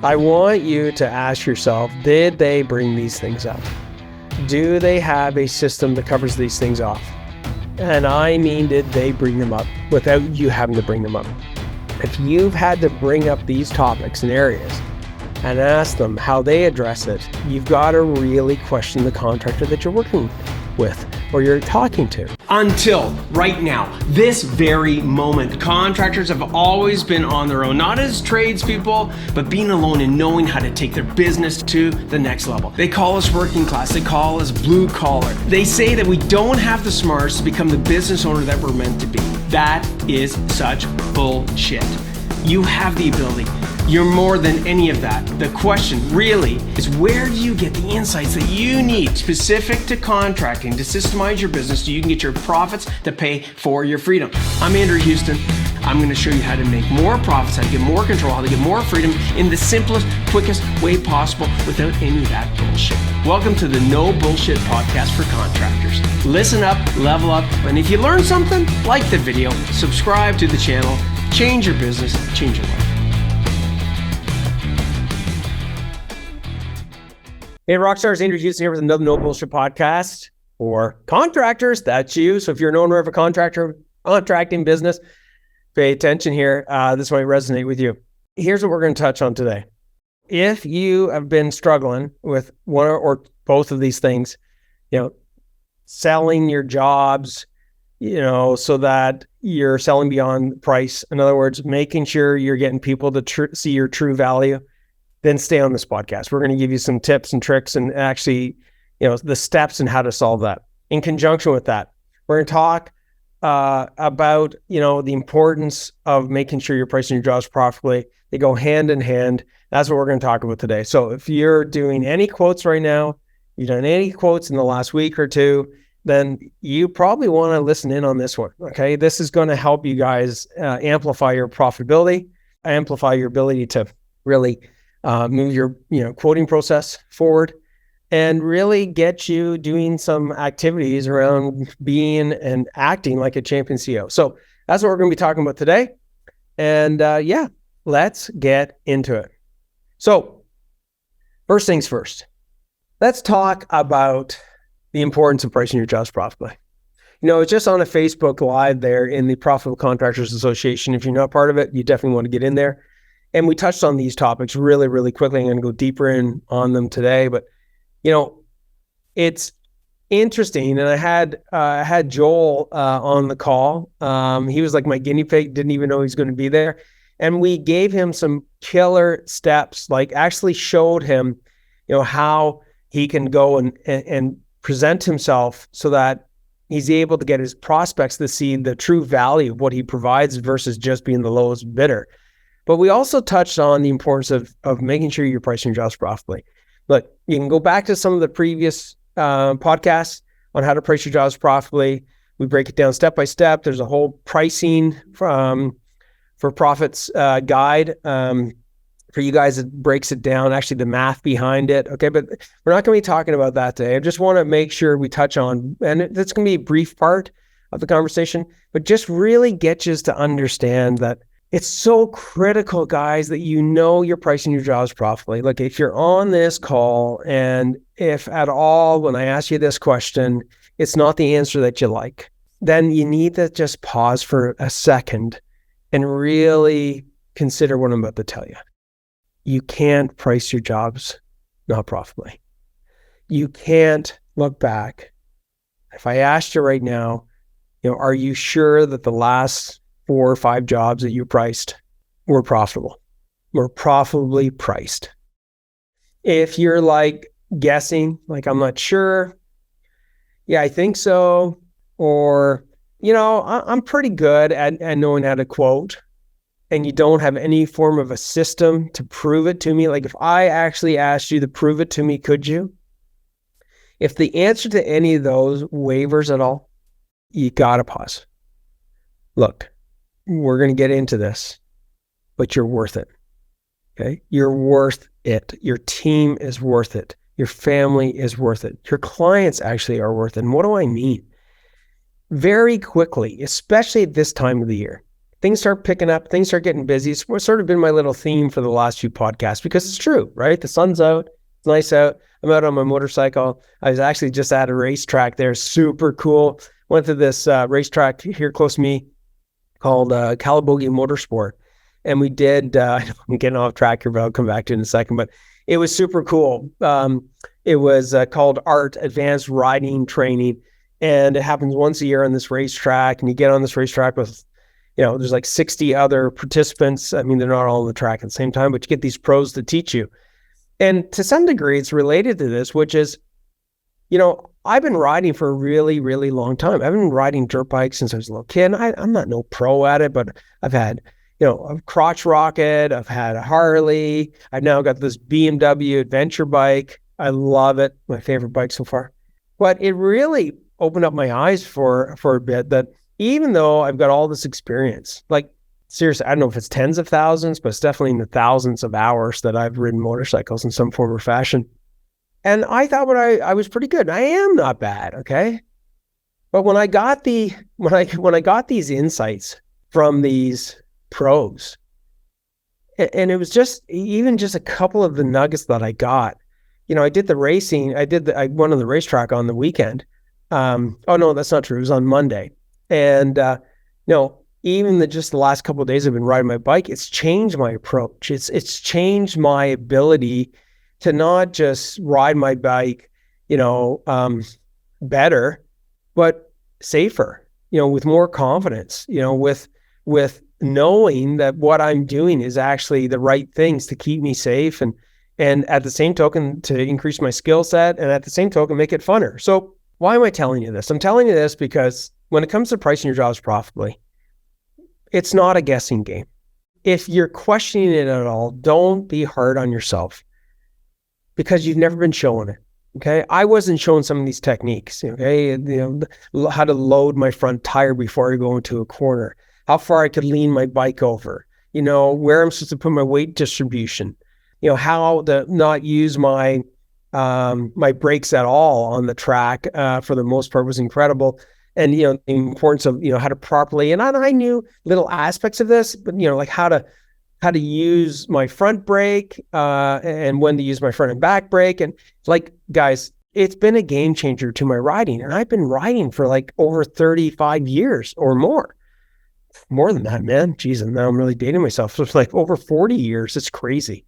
I want you to ask yourself, did they bring these things up? Do they have a system that covers these things off? And I mean, did they bring them up without you having to bring them up? If you've had to bring up these topics and areas and ask them how they address it, you've got to really question the contractor that you're working with or you're talking to. Until right now, this very moment, contractors have always been on their own, not as tradespeople, but being alone and knowing how to take their business to the next level. They call us working class, they call us blue collar. They say that we don't have the smarts to become the business owner that we're meant to be. That is such bullshit. You have the ability. You're more than any of that. The question really is, where do you get the insights that you need specific to contracting to systemize your business so you can get your profits to pay for your freedom? I'm Andrew Houston. I'm going to show you how to make more profits, how to get more control, how to get more freedom in the simplest, quickest way possible without any of that bullshit. Welcome to the No Bullshit Podcast for Contractors. Listen up, level up, and if you learn something, like the video, subscribe to the channel, change your business, change your life. Hey, Rockstars, Andrew Houston here with another No Bullshit Podcast for contractors. That's you. So if you're an owner of a contracting business, pay attention here. This might resonate with you. Here's what we're going to touch on today. If you have been struggling with one or both of these things, selling your jobs, so that you're selling beyond price. In other words, making sure you're getting people to see your true value, then stay on this podcast. We're going to give you some tips and tricks and actually, the steps and how to solve that. In conjunction with that, we're going to talk about, the importance of making sure you're pricing your jobs properly. They go hand in hand. That's what we're going to talk about today. So if you're doing any quotes right now, you've done any quotes in the last week or two, then you probably want to listen in on this one. Okay. This is going to help you guys amplify your profitability, amplify your ability to really move your quoting process forward, and really get you doing some activities around being and acting like a champion CEO. So that's what we're going to be talking about today. And let's get into it. So first things first, let's talk about the importance of pricing your jobs profitably. It's just on a Facebook Live there in the Profitable Contractors Association. If you're not part of it, you definitely want to get in there. And we touched on these topics really, really quickly. I'm going to go deeper in on them today, but it's interesting. And I had Joel on the call. He was like my guinea pig, didn't even know he was going to be there. And we gave him some killer steps, like actually showed him, how he can go and present himself so that he's able to get his prospects to see the true value of what he provides versus just being the lowest bidder. But we also touched on the importance of making sure you're pricing your jobs profitably. Look, you can go back to some of the previous podcasts on how to price your jobs profitably. We break it down step by step. There's a whole pricing for profits guide for you guys. It breaks it down, actually the math behind it. Okay, but we're not going to be talking about that today. I just want to make sure we touch on, and that's going to be a brief part of the conversation, but just really get you to understand that it's so critical, guys, that you're pricing your jobs profitably. Like if you're on this call and if at all, when I ask you this question, it's not the answer that you like, then you need to just pause for a second and really consider what I'm about to tell you. You can't price your jobs not profitably. You can't look back. If I asked you right now, are you sure that the last 4 or 5 jobs that you priced were profitable, were profitably priced? If you're like guessing, like I'm not sure, I think so, or I'm pretty good at knowing how to quote, and you don't have any form of a system to prove it to me. Like if I actually asked you to prove it to me, could you? If the answer to any of those wavers at all, you gotta pause. Look, we're going to get into this, but you're worth it. Okay. You're worth it. Your team is worth it. Your family is worth it. Your clients actually are worth it. And what do I mean? Very quickly, especially at this time of the year, things start picking up, things start getting busy. It's sort of been my little theme for the last few podcasts because it's true, right? The sun's out, it's nice out. I'm out on my motorcycle. I was actually just at a racetrack there, super cool. Went to this racetrack here close to me called Calibration Motorsport. And we did, I'm getting off track here, but I'll come back to it in a second, but it was super cool. It was called ART, Advanced Riding Training. And it happens once a year on this racetrack. And you get on this racetrack with, there's like 60 other participants. I mean, they're not all on the track at the same time, but you get these pros to teach you. And to some degree, it's related to this, which is, I've been riding for a really, really long time. I've been riding dirt bikes since I was a little kid. I'm not no pro at it, but I've had, a crotch rocket. I've had a Harley. I've now got this BMW adventure bike. I love it. My favorite bike so far. But it really opened up my eyes for a bit that even though I've got all this experience, like seriously, I don't know if it's tens of thousands, but it's definitely in the thousands of hours that I've ridden motorcycles in some form or fashion. And I thought I was pretty good. I am not bad, okay? But when I got when I got these insights from these pros, and it was just a couple of the nuggets that I got. I did the racing. I went on the racetrack on the weekend. Oh no, that's not true. It was on Monday. And even just the last couple of days I've been riding my bike, it's changed my approach. It's changed my ability to not just ride my bike, better, but safer, with more confidence, with knowing that what I'm doing is actually the right things to keep me safe and at the same token to increase my skill set and at the same token make it funner. So why am I telling you this? I'm telling you this because when it comes to pricing your jobs profitably, it's not a guessing game. If you're questioning it at all, don't be hard on yourself because you've never been showing it. Okay. I wasn't showing some of these techniques, okay. How to load my front tire before I go into a corner, how far I could lean my bike over, where I'm supposed to put my weight distribution, how to not use my brakes at all on the track, for the most part was incredible. And, the importance of, how to properly, and I knew little aspects of this, but, like how to use my front brake, and when to use my front and back brake. And like, guys, it's been a game changer to my riding. And I've been riding for like over 35 years or more than that, man. Jeez, and now I'm really dating myself. So it's like over 40 years. It's crazy.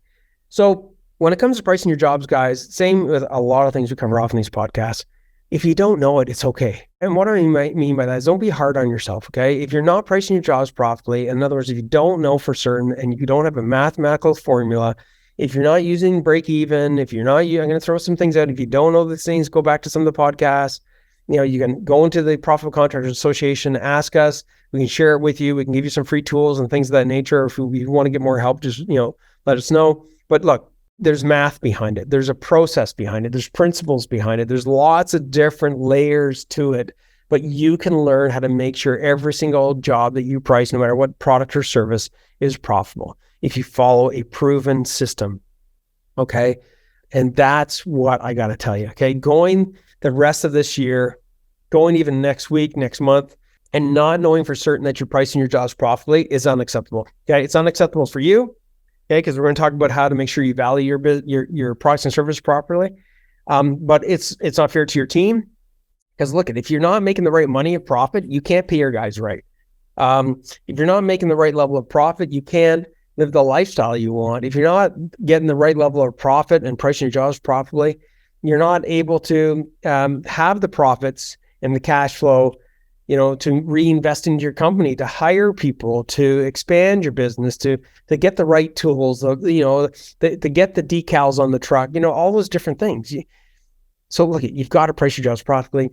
So when it comes to pricing your jobs, guys, same with a lot of things we cover off in these podcasts. If you don't know it, it's okay. And what I mean by that is don't be hard on yourself, okay? If you're not pricing your jobs properly, in other words, if you don't know for certain and you don't have a mathematical formula, if you're not using break even, I'm going to throw some things out. If you don't know these things, go back to some of the podcasts. You can go into the Profitable Contractors Association, ask us. We can share it with you. We can give you some free tools and things of that nature. If you want to get more help, just, let us know. But look, there's math behind it. There's a process behind it. There's principles behind it. There's lots of different layers to it, but you can learn how to make sure every single job that you price, no matter what product or service, is profitable if you follow a proven system. Okay. And that's what I got to tell you. Okay. Going the rest of this year, going even next week, next month, and not knowing for certain that you're pricing your jobs profitably is unacceptable. Okay. It's unacceptable for you. Okay, because we're going to talk about how to make sure you value your products and service properly. But it's not fair to your team because look, if you're not making the right money of profit, you can't pay your guys right. If you're not making the right level of profit, you can't live the lifestyle you want. If you're not getting the right level of profit and pricing your jobs properly, you're not able to have the profits and the cash flow, to reinvest into your company, to hire people, to expand your business, to get the right tools, to get the decals on the truck, all those different things. So look, you've got to price your jobs properly.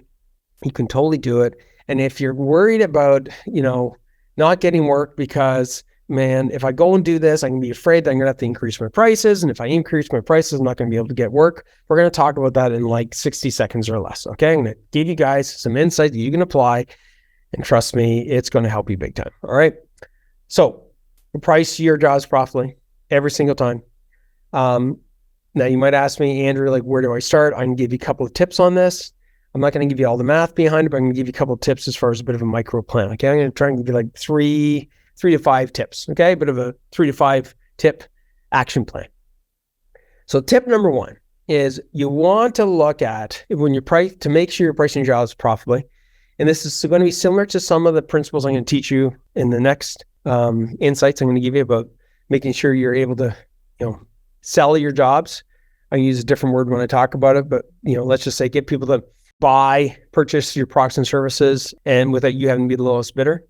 You can totally do it. And if you're worried about, not getting work because, man, if I go and do this, I can be afraid that I'm going to have to increase my prices. And if I increase my prices, I'm not going to be able to get work. We're going to talk about that in like 60 seconds or less. Okay. I'm going to give you guys some insight that you can apply. And trust me, it's going to help you big time. All right. So price your jobs properly every single time. Now you might ask me, Andrew, like, where do I start? I can give you a couple of tips on this. I'm not going to give you all the math behind it, but I'm going to give you a couple of tips as far as a bit of a micro plan. Okay. I'm going to try and give you like three 3 to 5 tips, okay? Bit of a 3 to 5 tip action plan. So tip number 1 is you want to look at when you price to make sure you're pricing your jobs profitably. And this is going to be similar to some of the principles I'm going to teach you in the next insights I'm going to give you about making sure you're able to, sell your jobs. I use a different word when I talk about it, but let's just say get people to purchase your products and services, and without you having to be the lowest bidder.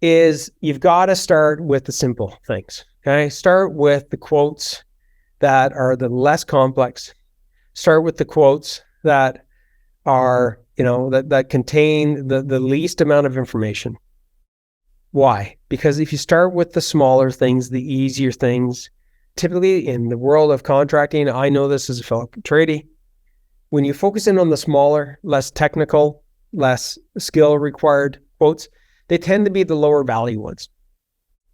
Is you've got to start with the simple things. Okay, start with the quotes that are the less complex. Start with the quotes that are that contain the least amount of information. Why? Because if you start with the smaller things, the easier things, typically in the world of contracting, I know this as a fellow tradie, when you focus in on the smaller, less technical, less skill required quotes, they tend to be the lower value ones.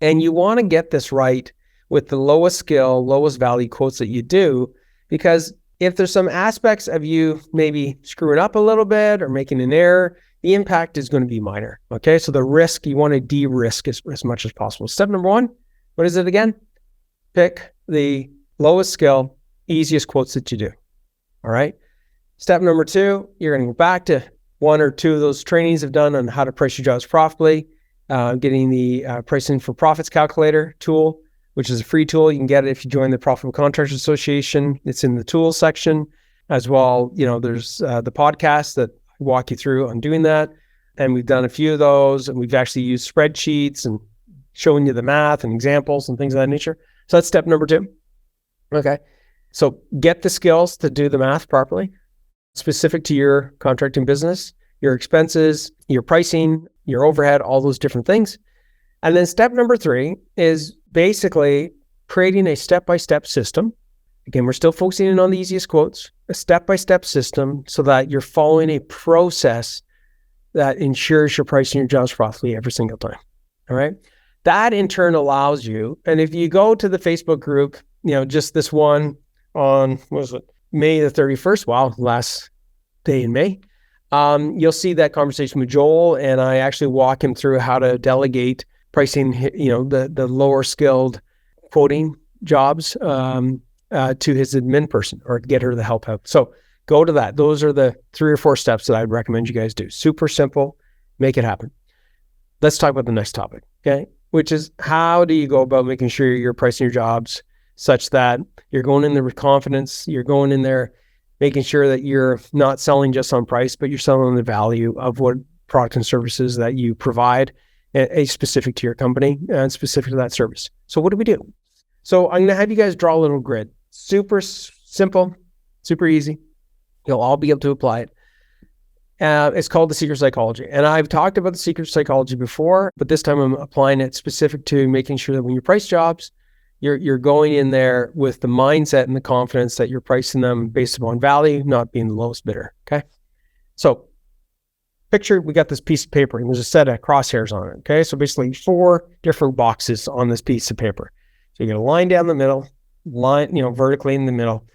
And you want to get this right with the lowest skill, lowest value quotes that you do, because if there's some aspects of you maybe screwing up a little bit or making an error, the impact is going to be minor. Okay, so the risk, you want to de-risk as much as possible. Step number 1, what is it again? Pick the lowest skill, easiest quotes that you do. All right. Step number 2, you're going to go back to 1 or 2 of those trainings I've done on how to price your jobs profitably, getting the pricing for profits calculator tool, which is a free tool. You can get it if you join the Profitable Contractors Association. It's in the tools section as well. There's the podcast that walk you through on doing that. And we've done a few of those, and we've actually used spreadsheets and showing you the math and examples and things of that nature. So that's step number 2. Okay. So get the skills to do the math properly, specific to your contracting business, your expenses, your pricing, your overhead, all those different things. And then step number 3 is basically creating a step-by-step system. Again, we're still focusing in on the easiest quotes, a step-by-step system so that you're following a process that ensures you're pricing your jobs profitably every single time. All right. That in turn allows you, and if you go to the Facebook group, just this one on, May the 31st, last day in May, you'll see that conversation with Joel, and I actually walk him through how to delegate pricing, the lower skilled quoting jobs to his admin person, or get her the help out. So go to that. Those are the 3 or 4 steps that I'd recommend you guys do. Super simple, make it happen. Let's talk about the next topic, okay? Which is, how do you go about making sure you're pricing your jobs such that you're going in there with confidence, you're going in there making sure that you're not selling just on price, but you're selling on the value of what products and services that you provide, specific to your company and specific to that service. So what do we do? So I'm going to have you guys draw a little grid. Super simple, super easy. You'll all be able to apply it. It's called the secret psychology. And I've talked about the secret psychology before, but this time I'm applying it specific to making sure that when you price jobs, you're going in there with the mindset and the confidence that you're pricing them based upon value, not being the lowest bidder. Okay. So picture, we got this piece of paper and there's a set of crosshairs on it. Okay. So basically 4 different boxes on this piece of paper. So you got a line down the middle, line, vertically in the middle,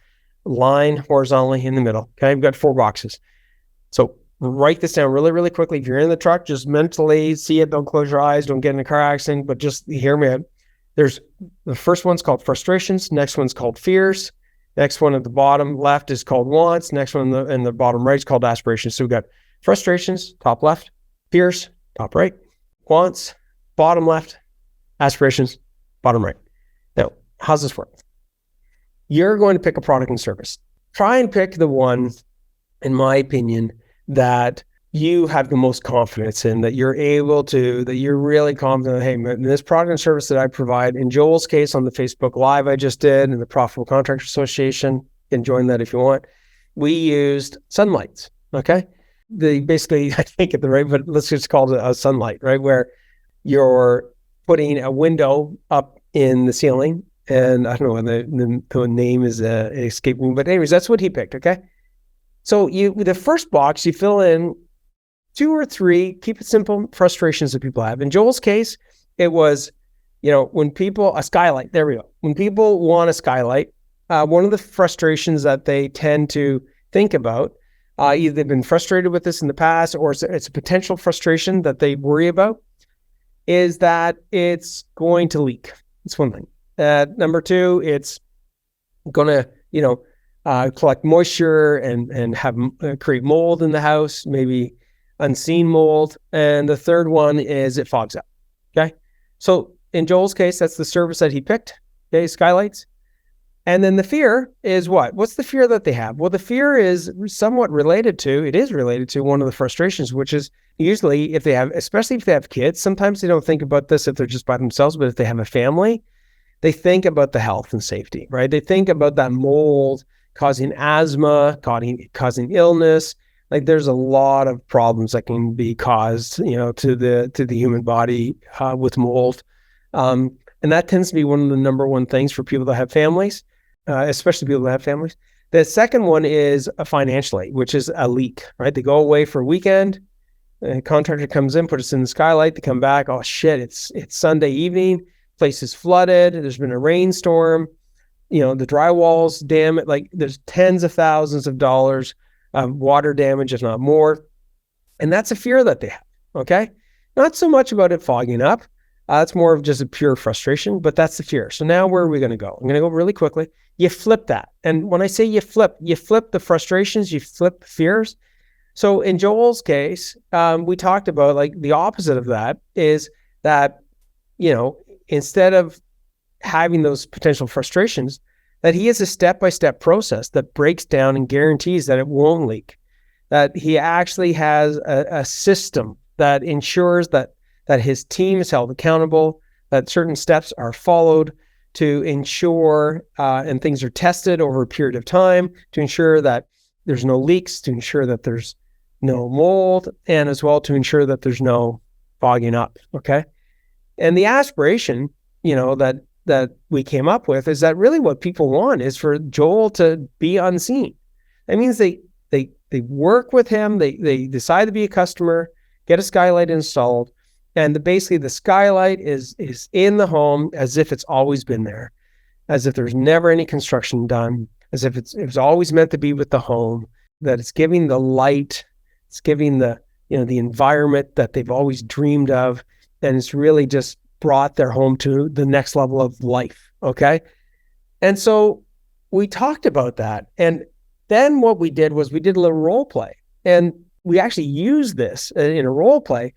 line horizontally in the middle. Okay. You've got 4 boxes. So write this down really, really quickly. If you're in the truck, just mentally see it. Don't close your eyes. Don't get in a car accident, but just hear me out. There's the first one's called frustrations. Next one's called fears. Next one at the bottom left is called wants. Next one in the bottom right is called aspirations. So we've got frustrations, top left, fears, top right, wants, bottom left, aspirations, bottom right. Now, how's this work? You're going to pick a product and service. Try and pick the one, in my opinion, that you have the most confidence in, that you're able to, that you're really confident, hey, this product and service that I provide, in Joel's case on the Facebook Live I just did, and the Profitable Contractors Association, you can join that if you want, we used sunlights, okay? Basically, I can't get the right, but let's just call it a sunlight, right? Where you're putting a window up in the ceiling, and I don't know, the name is escaping me, but anyways, that's what he picked, okay? So the first box, you fill in 2 or 3, keep it simple, frustrations that people have. In Joel's case, it was, when people, a skylight, there we go. When people want a skylight, one of the frustrations that they tend to think about, either they've been frustrated with this in the past, or it's a potential frustration that they worry about, is that it's going to leak. It's one thing. Number two, it's going to, collect moisture and have create mold in the house, maybe unseen mold. And the third one is it fogs up. Okay. So in Joel's case, that's the service that he picked. Okay. Skylights. And then the fear is what? What's the fear that they have? Well, the fear is somewhat related to one of the frustrations, which is usually especially if they have kids, sometimes they don't think about this if they're just by themselves, but if they have a family, they think about the health and safety, right? They think about that mold causing asthma, causing illness. Like there's a lot of problems that can be caused, to the human body with mold. And that tends to be one of the number one things for people that have families, especially people that have families. The second one is financially, which is a leak, right? They go away for a weekend. A contractor comes in, puts us in the skylight. They come back. Oh shit! It's Sunday evening. Place is flooded. There's been a rainstorm. The drywall's damaged. Like there's tens of thousands of dollars of water damage, if not more. And that's a fear that they have. Okay, not so much about it fogging up. That's more of just a pure frustration, but that's the fear. So now where are we going to go? I'm going to go really quickly. You flip that. And when I say you flip the frustrations, you flip the fears. So in Joel's case, we talked about like the opposite of that is that, instead of having those potential frustrations, that he has a step-by-step process that breaks down and guarantees that it won't leak, that he actually has a system that ensures that his team is held accountable, that certain steps are followed to ensure, and things are tested over a period of time to ensure that there's no leaks, to ensure that there's no mold, and as well to ensure that there's no fogging up, okay? And the aspiration, that we came up with is that really what people want is for Joel to be unseen. That means they work with him, they decide to be a customer, get a skylight installed, and basically the skylight is in the home as if it's always been there, as if there's never any construction done, as if it was always meant to be with the home, that it's giving the light, it's giving the environment that they've always dreamed of, and it's really just brought their home to the next level of life, okay? And so we talked about that. And then what we did was we did a little role play. And we actually used this in a role play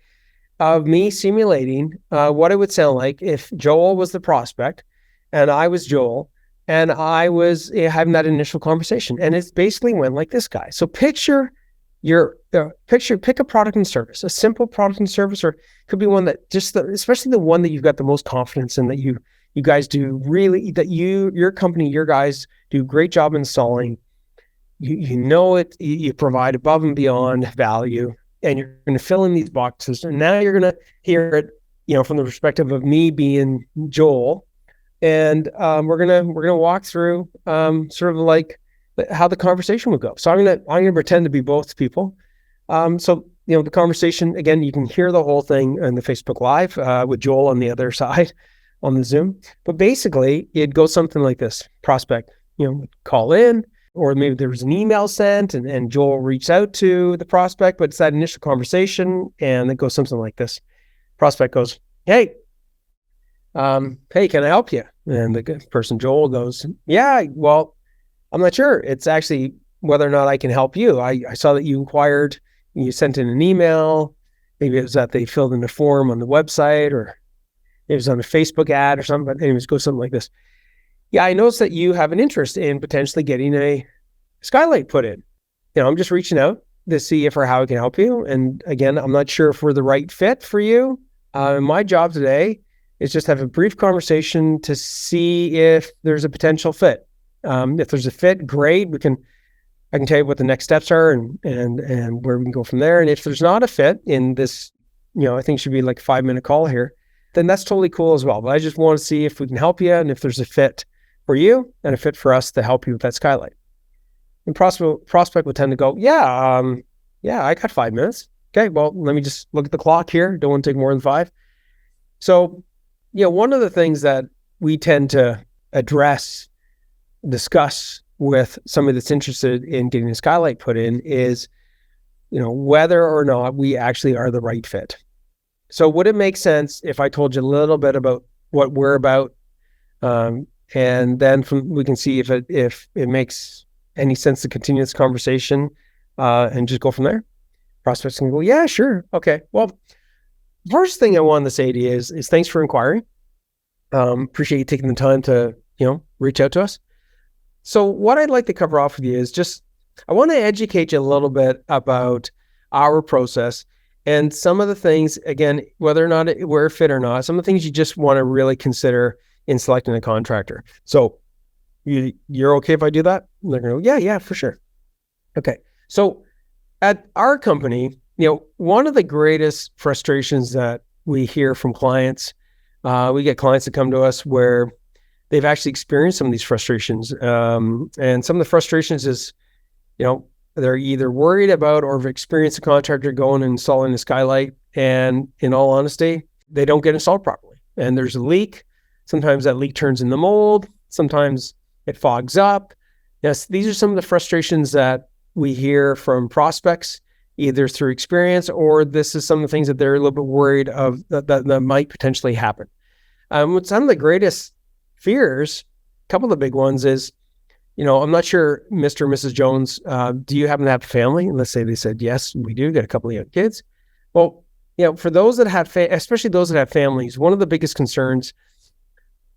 of me simulating what it would sound like if Joel was the prospect and I was Joel and I was having that initial conversation. And it basically went like this, guy. So pick a product and service, a simple product and service, or could be one that especially the one that you've got the most confidence in, that you guys do really, that your company, your guys do a great job installing. You provide above and beyond value, and you're going to fill in these boxes. And now you're going to hear it, from the perspective of me being Joel. And we're gonna walk through sort of like how the conversation would go. So I'm gonna pretend to be both people. So the conversation, again, you can hear the whole thing in the Facebook Live with Joel on the other side on the Zoom. But basically, it goes something like this: prospect, call in, or maybe there was an email sent, and Joel reached out to the prospect, but it's that initial conversation, and it goes something like this: prospect goes, "Hey, can I help you?" And the person, Joel, goes, "Yeah, well, I'm not sure. It's actually whether or not I can help you. I saw that you inquired, you sent in an email. Maybe it was that they filled in a form on the website, or it was on a Facebook ad or something." But anyways, go something like this: "Yeah, I noticed that you have an interest in potentially getting a skylight put in. I'm just reaching out to see if or how I can help you. And again, I'm not sure if we're the right fit for you. My job today is just have a brief conversation to see if there's a potential fit. If there's a fit, great. I can tell you what the next steps are and where we can go from there. And if there's not a fit in this, I think it should be like a 5-minute call here, then that's totally cool as well. But I just want to see if we can help you and if there's a fit for you and a fit for us to help you with that skylight." And prospect would tend to go, yeah, I got 5 minutes. Okay, well, let me just look at the clock here. Don't want to take more than 5. So, one of the things that we tend to discuss with somebody that's interested in getting a skylight put in is, whether or not we actually are the right fit. So would it make sense if I told you a little bit about what we're about, and then we can see if it makes any sense to continue this conversation, and just go from there? Prospects can go, yeah, sure, okay. Well, first thing I wanted to say to you is thanks for inquiring. Appreciate you taking the time to reach out to us. So what I'd like to cover off with you is just, I want to educate you a little bit about our process and some of the things, again, whether or not we're a fit or not, some of the things you just want to really consider in selecting a contractor. So you're okay if I do that? And they're going to go, yeah, for sure. Okay. So at our company, one of the greatest frustrations that we hear from clients, we get clients that come to us where they've actually experienced some of these frustrations. And some of the frustrations is, they're either worried about or have experienced a contractor going and installing a skylight, and in all honesty, they don't get installed properly. And there's a leak. Sometimes that leak turns into mold. Sometimes it fogs up. Yes, these are some of the frustrations that we hear from prospects, either through experience, or this is some of the things that they're a little bit worried of that might potentially happen. With some of the greatest fears, a couple of the big ones is, I'm not sure, Mr. or Mrs. Jones, do you happen to have a family? Let's say they said, yes, we do, got a couple of young kids. Well, for those that have, especially those that have families, one of the biggest concerns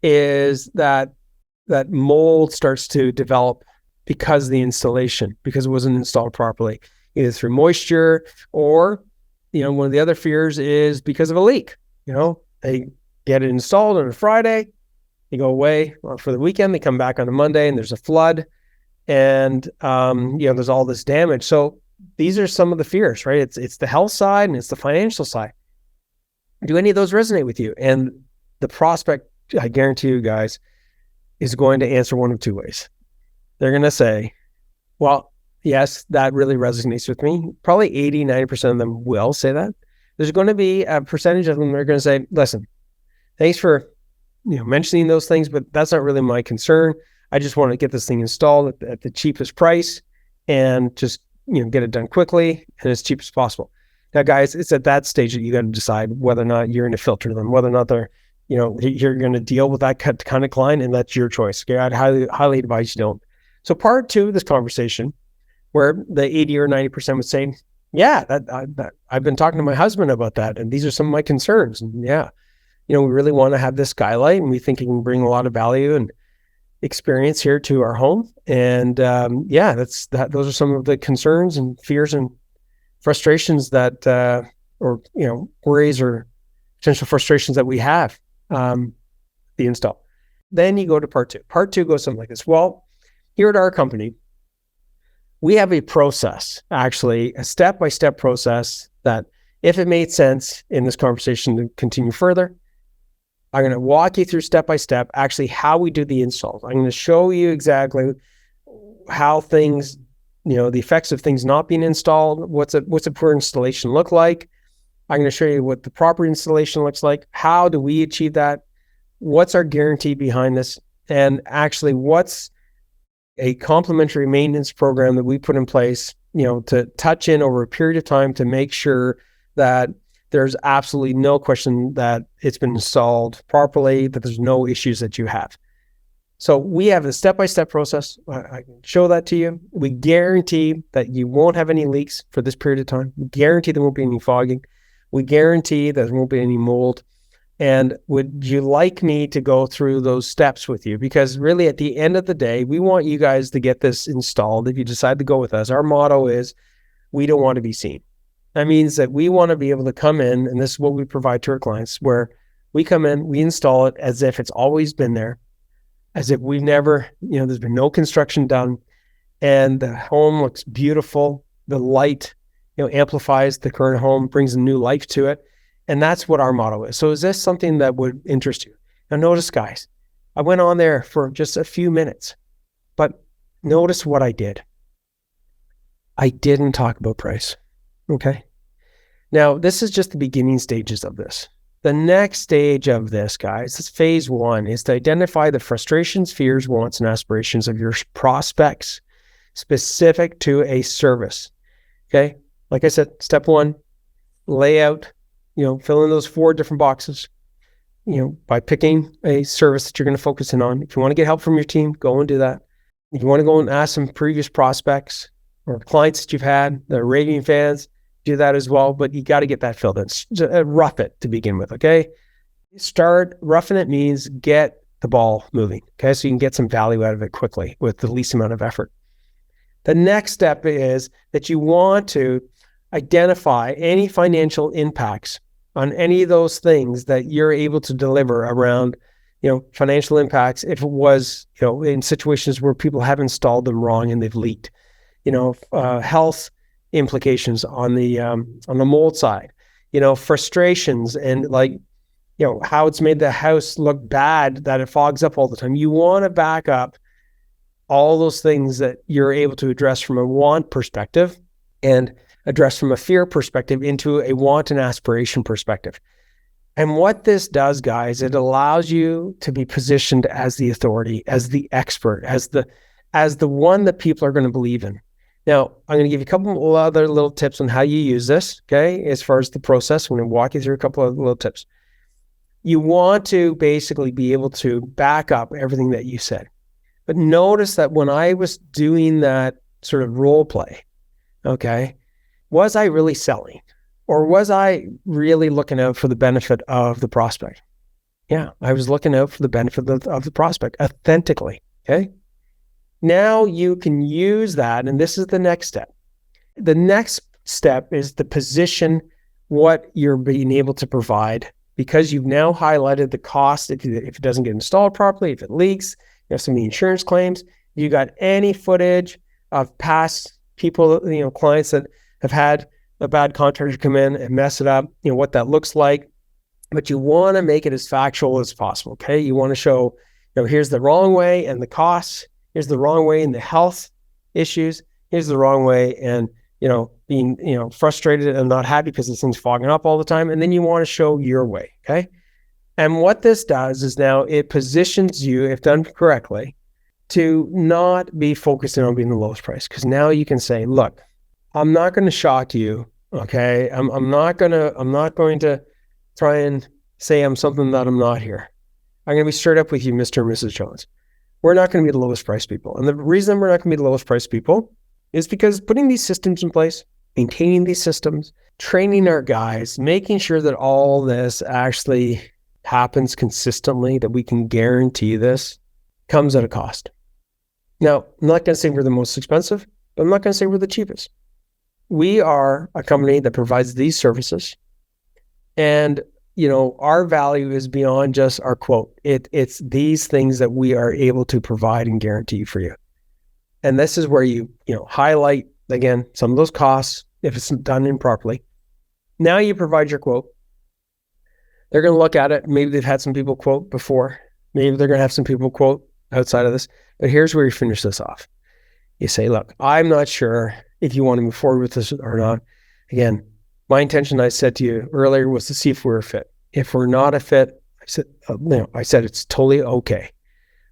is that mold starts to develop because of the installation, because it wasn't installed properly, either through moisture or, one of the other fears is because of a leak. They get it installed on a Friday, they go away for the weekend, they come back on a Monday and there's a flood, and there's all this damage. So these are some of the fears, right? It's the health side and it's the financial side. Do any of those resonate with you? And the prospect, I guarantee you guys, is going to answer one of two ways. They're going to say, well, yes, that really resonates with me. Probably 80-90% of them will say that. There's going to be a percentage of them that are going to say, listen, thanks for mentioning those things, but that's not really my concern. I just want to get this thing installed at the cheapest price and just get it done quickly and as cheap as possible. Now, guys, it's at that stage that you got to decide whether or not you're going to filter them, whether or not they're you're going to deal with that kind of client, and that's your choice. Okay, I'd highly advise you don't. So part two of this conversation, where the 80 or 90% would say, yeah, that I've been talking to my husband about that, and these are some of my concerns. And yeah, we really want to have this skylight, and we think it can bring a lot of value and experience here to our home. And those are some of the concerns and fears and frustrations that, or worries or potential frustrations that we have. The install. Then you go to part two. Part two goes something like this. Well, here at our company, we have a process, actually a step-by-step process that, if it made sense in this conversation to continue further, I'm going to walk you through step-by-step, actually how we do the installs. I'm going to show you exactly how things, the effects of things not being installed, what's a poor installation look like. I'm going to show you what the proper installation looks like. How do we achieve that? What's our guarantee behind this? And actually, what's a complimentary maintenance program that we put in place, to touch in over a period of time to make sure that there's absolutely no question that it's been installed properly, that there's no issues that you have. So we have a step-by-step process. I can show that to you. We guarantee that you won't have any leaks for this period of time. We guarantee there won't be any fogging. We guarantee that there won't be any mold. And would you like me to go through those steps with you? Because really, at the end of the day, we want you guys to get this installed. If you decide to go with us, our motto is, we don't want to be seen. That means that we want to be able to come in, and this is what we provide to our clients, where we come in, we install it as if it's always been there, as if we've never, there's been no construction done, and the home looks beautiful. The light, amplifies the current home, brings a new life to it. And that's what our motto is. So is this something that would interest you? Now notice, guys, I went on there for just a few minutes, but notice what I did. I didn't talk about price. Okay. Now, this is just the beginning stages of this. The next stage of this, guys, is phase one, is to identify the frustrations, fears, wants, and aspirations of your prospects specific to a service. Okay. Like I said, step one, lay out fill in those 4 different boxes, by picking a service that you're going to focus in on. If you want to get help from your team, go and do that. If you want to go and ask some previous prospects or clients that you've had that are raving fans, do that as well. But you got to get that filled in. Rough it to begin with, okay? Roughing it means get the ball moving, okay? So you can get some value out of it quickly with the least amount of effort. The next step is that you want to identify any financial impacts on any of those things that you're able to deliver around, financial impacts. If it was, in situations where people have installed them wrong and they've leaked, health implications on the mold side, frustrations and how it's made the house look bad, that it fogs up all the time. You want to back up all those things that you're able to address from a want perspective and address from a fear perspective into a want and aspiration perspective. And what this does, guys, it allows you to be positioned as the authority, as the expert, as the one that people are going to believe in. Now, I'm going to give you a couple of other little tips on how you use this, okay? As far as the process, I'm going to walk you through a couple of little tips. You want to basically be able to back up everything that you said. But notice that when I was doing that sort of role play, okay, was I really selling? Or was I really looking out for the benefit of the prospect? Yeah, I was looking out for the benefit of the prospect authentically, okay? Now you can use that, and this is the next step. The next step is to position what you're being able to provide, because you've now highlighted the cost if it doesn't get installed properly, if it leaks, you have some of the insurance claims, you got any footage of past people, clients that have had a bad contractor come in and mess it up, what that looks like. But you want to make it as factual as possible, okay? You want to show, here's the wrong way and the costs, here's the wrong way and the health issues, here's the wrong way and, being, frustrated and not happy because this thing's fogging up all the time. And then you want to show your way, okay? And what this does is now it positions you, if done correctly, to not be focusing on being the lowest price. Because now you can say, look, I'm not going to shock you, okay? I'm not going to try and say I'm something that I'm not here. I'm going to be straight up with you, Mr. and Mrs. Jones. We're not going to be the lowest price people. And the reason we're not going to be the lowest price people is because putting these systems in place, maintaining these systems, training our guys, making sure that all this actually happens consistently, that we can guarantee this, comes at a cost. Now, I'm not going to say we're the most expensive, but I'm not going to say we're the cheapest. We are a company that provides these services, and our value is beyond just our quote. It's these things that we are able to provide and guarantee for you. And this is where you highlight again some of those costs if it's done improperly. Now you provide your quote. They're going to look at it. Maybe they've had some people quote before. Maybe they're going to have some people quote outside of this. But here's where you finish this off. You say, look, I'm not sure if you want to move forward with this or not. Again, my intention, I said to you earlier, was to see if we're a fit. If we're not a fit, I said it's totally okay.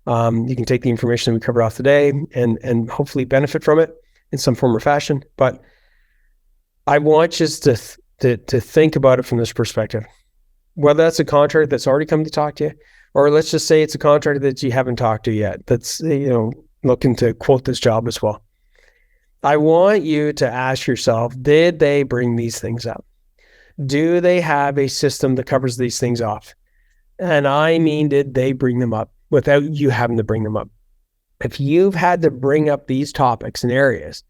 You can take the information that we covered off today and hopefully benefit from it in some form or fashion. But I want you to think about it from this perspective. Whether that's a contractor that's already come to talk to you, or let's just say it's a contractor that you haven't talked to yet, that's looking to quote this job as well. I want you to ask yourself, did they bring these things up? Do they have a system that covers these things off? And I mean, did they bring them up without you having to bring them up? If you've had to bring up these topics and areas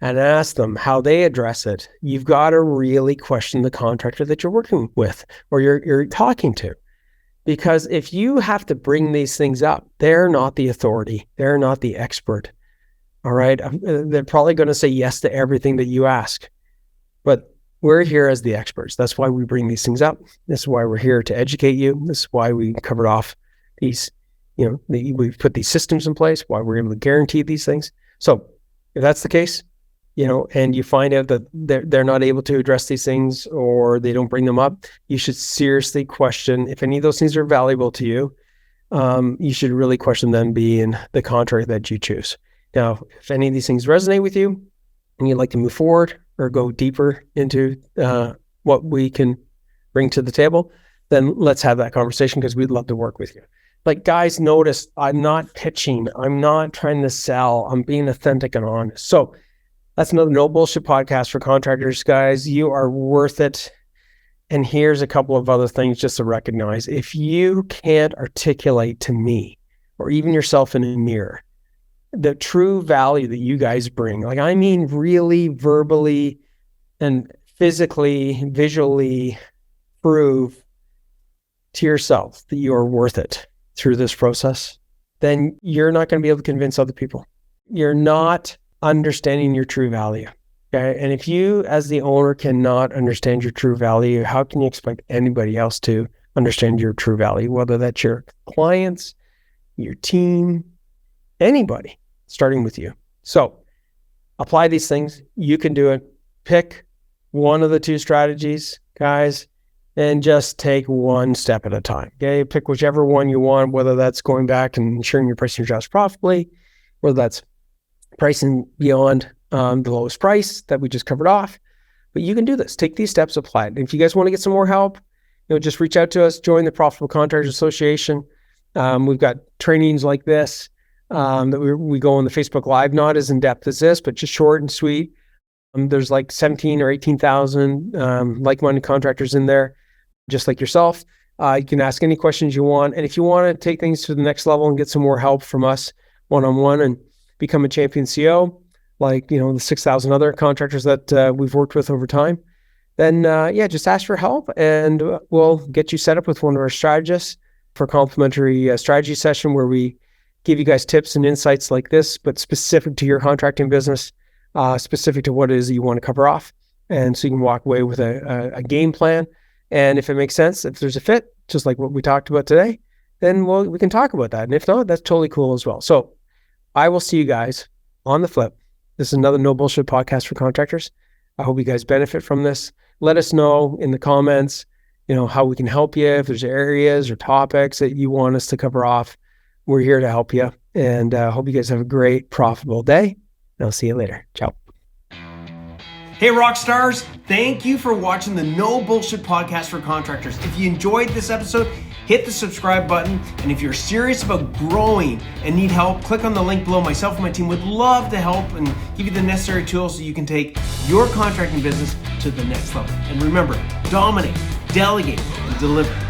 and ask them how they address it, you've got to really question the contractor that you're working with or you're talking to. Because if you have to bring these things up, they're not the authority. They're not the expert. All right. They're probably going to say yes to everything that you ask, but we're here as the experts. That's why we bring these things up. This is why we're here to educate you. This is why we covered off these, we've put these systems in place, why we're able to guarantee these things. So if that's the case, and you find out that they're not able to address these things or they don't bring them up, you should seriously question if any of those things are valuable to you. You should really question them being the contractor that you choose. Now, if any of these things resonate with you and you'd like to move forward or go deeper into what we can bring to the table, then let's have that conversation because we'd love to work with you. Like, guys, notice I'm not pitching. I'm not trying to sell. I'm being authentic and honest. So that's another No Bullshit podcast for contractors, guys. You are worth it. And here's a couple of other things just to recognize. If you can't articulate to me or even yourself in a mirror the true value that you guys bring, like I mean really verbally and physically, visually prove to yourself that you are worth it through this process, then you're not going to be able to convince other people. You're not understanding your true value. Okay. And if you, as the owner, cannot understand your true value, how can you expect anybody else to understand your true value? Whether that's your clients, your team, anybody, starting with you. So apply these things. You can do it. Pick one of the two strategies, guys, and just take one step at a time. Okay. Pick whichever one you want, whether that's going back and ensuring you're pricing your jobs profitably, whether that's pricing beyond the lowest price that we just covered off. But you can do this. Take these steps, apply it. If you guys want to get some more help, just reach out to us, join the Profitable Contractors Association. We've got trainings like this that we go on the Facebook Live, not as in-depth as this, but just short and sweet. There's like 17 or 18,000 like-minded contractors in there, just like yourself. You can ask any questions you want. And if you want to take things to the next level and get some more help from us one-on-one and become a champion CO, like, the 6,000 other contractors that we've worked with over time, then just ask for help and we'll get you set up with one of our strategists for a complimentary strategy session where we give you guys tips and insights like this, but specific to your contracting business, specific to what it is that you want to cover off. And so you can walk away with a game plan. And if it makes sense, if there's a fit, just like what we talked about today, then we can talk about that. And if not, that's totally cool as well. So I will see you guys on the flip. This is another No Bullshit podcast for contractors. I hope you guys benefit from this. Let us know in the comments, how we can help you. If there's areas or topics that you want us to cover off, we're here to help you. And I hope you guys have a great, profitable day. And I'll see you later. Ciao. Hey, rock stars. Thank you for watching the No Bullshit podcast for contractors. If you enjoyed this episode, hit the subscribe button. And if you're serious about growing and need help, click on the link below. Myself and my team would love to help and give you the necessary tools so you can take your contracting business to the next level. And remember, dominate, delegate, and deliver.